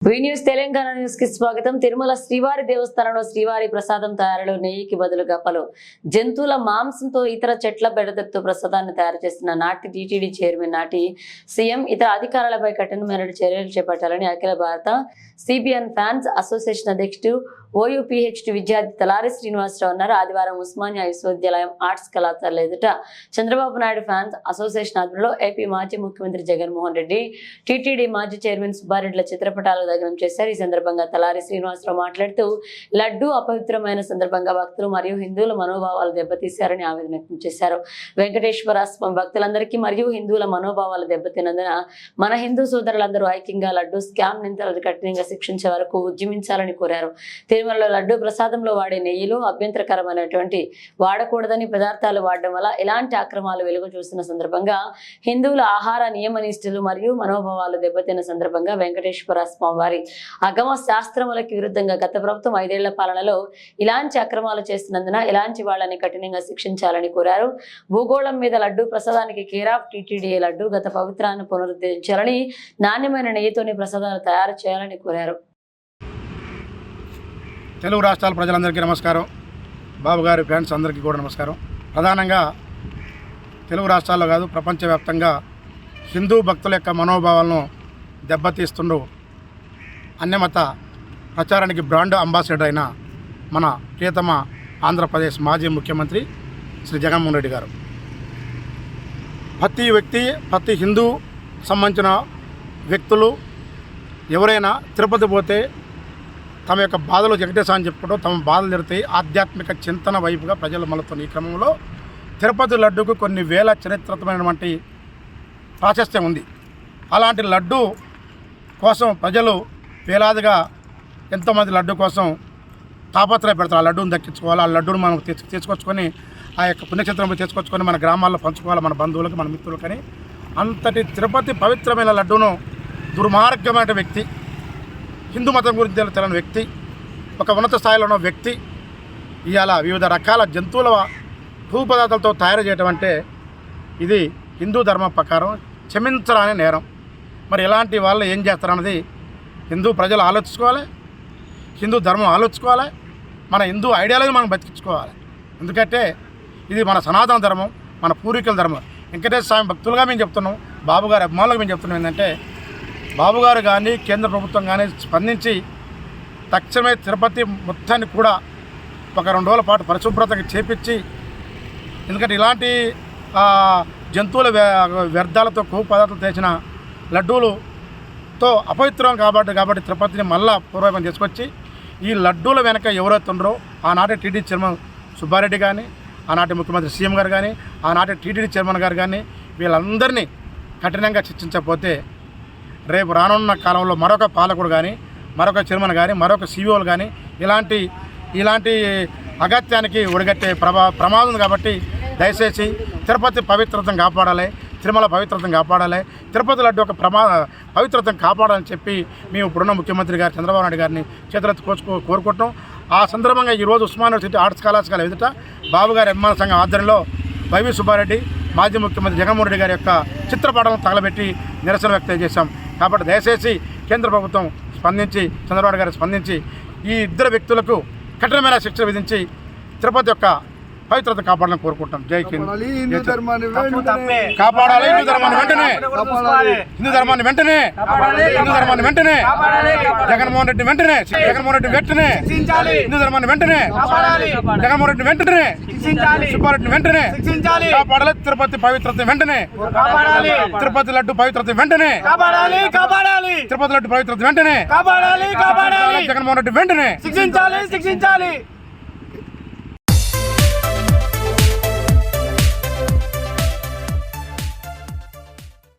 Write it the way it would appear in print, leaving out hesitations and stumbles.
వి news Telangana news కి స్వాగతం. తిరుమల శ్రీవారి దేవస్థానంలో శ్రీవారి ప్రసాదం తయారీలో నెయ్యికి బదులుగా పలు జంతువుల మాంసంతో ఇతర చెట్ల బెడదతో ప్రసాదాన్ని తయారు చేస్తున్న నాటి టీటీడీ చైర్మన్ నాటి సీఎం ఇతర అధికారులపై కఠినమైన చర్యలు చేపట్టాలని అఖిల భారత సిబిఎన్ ఫ్యాన్స్ అసోసియేషన్ అధ్యక్షుడు ఓయూపీహెచ్డి విద్యార్థి తలారి శ్రీనివాసరావు అన్నారు. ఆదివారం ఉస్మానియా విశ్వవిద్యాలయం ఆర్ట్స్ కళాశాల ఎదుట చంద్రబాబు నాయుడు ఫ్యాన్స్ అసోసియేషన్ ఆధ్వర్యంలో ఏపీ మాజీ ముఖ్యమంత్రి జగన్మోహన్ రెడ్డి, టీటీడీ మాజీ చైర్మన్ సుబ్బారెడ్డిల చిత్రపటాలు దగ్ధం చేశారు. ఈ సందర్భంగా తలారి శ్రీనివాసరావు మాట్లాడుతూ లడ్డూ అపవిత్రమైన సందర్భంగా భక్తులు మరియు హిందువుల మనోభావాలు దెబ్బతీశారని ఆవేదన వ్యక్తం చేశారు. వెంకటేశ్వర స్వామి భక్తులందరికీ మరియు హిందువుల మనోభావాలు దెబ్బతిన్నందున మన హిందూ సోదరులందరూ ఐక్యంగా లడ్డూ స్కామ్ నిందితులను కఠినంగా శిక్షించే వరకు ఉద్యమించాలని కోరారు. తిరుమలలో లడ్డూ ప్రసాదంలో వాడే నెయ్యిలో అభ్యంతరకరమైనటువంటి వాడకూడదని పదార్థాలు వాడడం వల్ల ఇలాంటి అక్రమాలు వెలుగు చూస్తున్న సందర్భంగా హిందువుల ఆహార నియమ నిష్ఠలు మరియు మనోభావాలు దెబ్బతిన్న సందర్భంగా వెంకటేశ్వర స్వామి వారి అగమ శాస్త్రములకు విరుద్ధంగా గత ప్రభుత్వం 5 ఏళ్ల పాలనలో ఇలాంటి అక్రమాలు చేస్తున్నందున ఇలాంటి వాళ్ళని కఠినంగా శిక్షించాలని కోరారు. భూగోళం మీద లడ్డూ ప్రసాదానికి కేర్ ఆఫ్ టీటీడీ లడ్డూ గత పవిత్రాన్ని పునరుద్ధరించాలని, నాణ్యమైన నెయ్యితోని ప్రసాదాలు తయారు చేయాలని కోరారు. తెలుగు రాష్ట్రాల ప్రజలందరికీ నమస్కారం. బాబు గారి ఫ్యాన్స్ అందరికీ కూడా నమస్కారం. ప్రధానంగా తెలుగు రాష్ట్రాల్లో కాదు, ప్రపంచవ్యాప్తంగా హిందూ భక్తుల యొక్క మనోభావాలను దెబ్బతీస్తుండు అన్యమత ప్రచారానికి బ్రాండ్ అంబాసిడర్ అయిన మన ప్రియతమ ఆంధ్రప్రదేశ్ మాజీ ముఖ్యమంత్రి శ్రీ జగన్మోహన్ రెడ్డి గారు. ప్రతి వ్యక్తి, ప్రతి హిందూ సంబంధించిన వ్యక్తులు ఎవరైనా తిరుపతి పోతే తమ యొక్క బాధలు వెంకటేశ్వరాన్ని చెప్పుకుంటూ తమ బాధలు జరుగుతాయి. ఆధ్యాత్మిక చింతన వైపుగా ప్రజలు మళ్ళుతున్న ఈ క్రమంలో తిరుపతి లడ్డూకు కొన్ని వేల చరిత్రమైనటువంటి ప్రాశస్త్యం ఉంది. అలాంటి లడ్డు కోసం ప్రజలు వేలాదిగా ఎంతోమంది లడ్డు కోసం తాపత్రయపడతారు. ఆ లడ్డూని దక్కించుకోవాలి, ఆ లడ్డూని మనం తీసుకొచ్చుకొని ఆ యొక్క పుణ్యక్షేత్రంలో తీసుకొచ్చుకొని మన గ్రామాల్లో పంచుకోవాలి, మన బంధువులకు, మన మిత్రులకు. అని అంతటి తిరుపతి పవిత్రమైన లడ్డూను దుర్మార్గమైన వ్యక్తి, హిందూ మతం గురించి తెలియని వ్యక్తి, ఒక ఉన్నత స్థాయిలో ఉన్న వ్యక్తి ఇవాళ వివిధ రకాల జంతువుల భూ పదార్థాలతో తయారు చేయడం అంటే ఇది హిందూ ధర్మం ప్రకారం క్షమించరాని నేరం. మరి ఇలాంటి వాళ్ళు ఏం చేస్తారన్నది హిందూ ప్రజలు ఆలోచించుకోవాలి, హిందూ ధర్మం ఆలోచించుకోవాలి, మన హిందూ ఐడియాలజీ మనం బతికించుకోవాలి. ఎందుకంటే ఇది మన సనాతన ధర్మం, మన పూర్వీకుల ధర్మం. వెంకటేశ్వర స్వామి భక్తులుగా మేము చెప్తున్నాం, బాబుగారి అభిమానులుగా మేము చెప్తున్నాం ఏంటంటే బాబుగారు కానీ కేంద్ర ప్రభుత్వం కానీ స్పందించి తక్షణమే తిరుపతి మొత్తాన్ని కూడా ఒక 2 రోజుల పాటు పరిశుభ్రతగా చేపించి, ఎందుకంటే ఇలాంటి జంతువుల వ్యర్థాలతో కొవ్వు పదార్థాలు తెచ్చిన లడ్డూలతో అపవిత్రం కాబట్టి తిరుపతిని మళ్ళా పూర్వపం తీసుకొచ్చి ఈ లడ్డూల వెనక ఎవరైతే ఉన్నారో ఆనాటి టీటీడీ చైర్మన్ సుబ్బారెడ్డి కానీ, ఆనాటి ముఖ్యమంత్రి సీఎం గారు కానీ, ఆనాటి టీటీడీ చైర్మన్ గారు కానీ వీళ్ళందరినీ కఠినంగా శిక్షించకపోతే రేపు రానున్న కాలంలో మరొక పాలకుడు కానీ, మరొక చైర్మన్ కానీ, మరొక సీఈఓలు కానీ ఇలాంటి అగత్యానికి ఒడిగట్టే ప్రమాదం ఉంది. కాబట్టి దయచేసి తిరుపతి పవిత్రతను కాపాడాలి, తిరుమల పవిత్రతను కాపాడాలి, తిరుపతి లడ్డు ఒక పవిత్రతను కాపాడాలని చెప్పి మేము ఇప్పుడున్న ముఖ్యమంత్రి గారు చంద్రబాబు నాయుడు గారిని చేతులెత్తి కోరుకుంటాం. ఆ సందర్భంగా ఈరోజు ఉస్మానియా యూనివర్సిటీ ఆర్ట్స్ కళాశాల ఎదుట బాబు గారి అభిమాన సంఘం ఆధ్వర్యంలో వైవి సుబ్బారెడ్డి, మాజీ ముఖ్యమంత్రి జగన్మోహన్ రెడ్డి గారి యొక్క చిత్రపటాలను తగలబెట్టి నిరసన వ్యక్తం చేశాం. కాబట్టి దయచేసి కేంద్ర ప్రభుత్వం స్పందించి, చంద్రబాబు గారు స్పందించి ఈ ఇద్దరు వ్యక్తులకు కఠినమైన శిక్ష విధించి తిరుపతి యొక్క పవిత్రత కాపాడాలని కోరుకుంటాం. జై హింద్. కాపాడాలి హిందూ ధర్మాన్ని వెంటనే జగన్మోహన్ రెడ్డి వెంటనే హిందూ ధర్మాన్ని వెంటనే జగన్మోహన్ రెడ్డి వెంటనే సుబ్బారెడ్డి వెంటనే కాపాడాలి. తిరుపతి పవిత్రత వెంటనే, తిరుపతి లడ్డు పవిత్రత వెంటనే, తిరుపతి లడ్డు పవిత్రత వెంటనే, జగన్మోహన్ రెడ్డి వెంటనే శిక్షించాలి.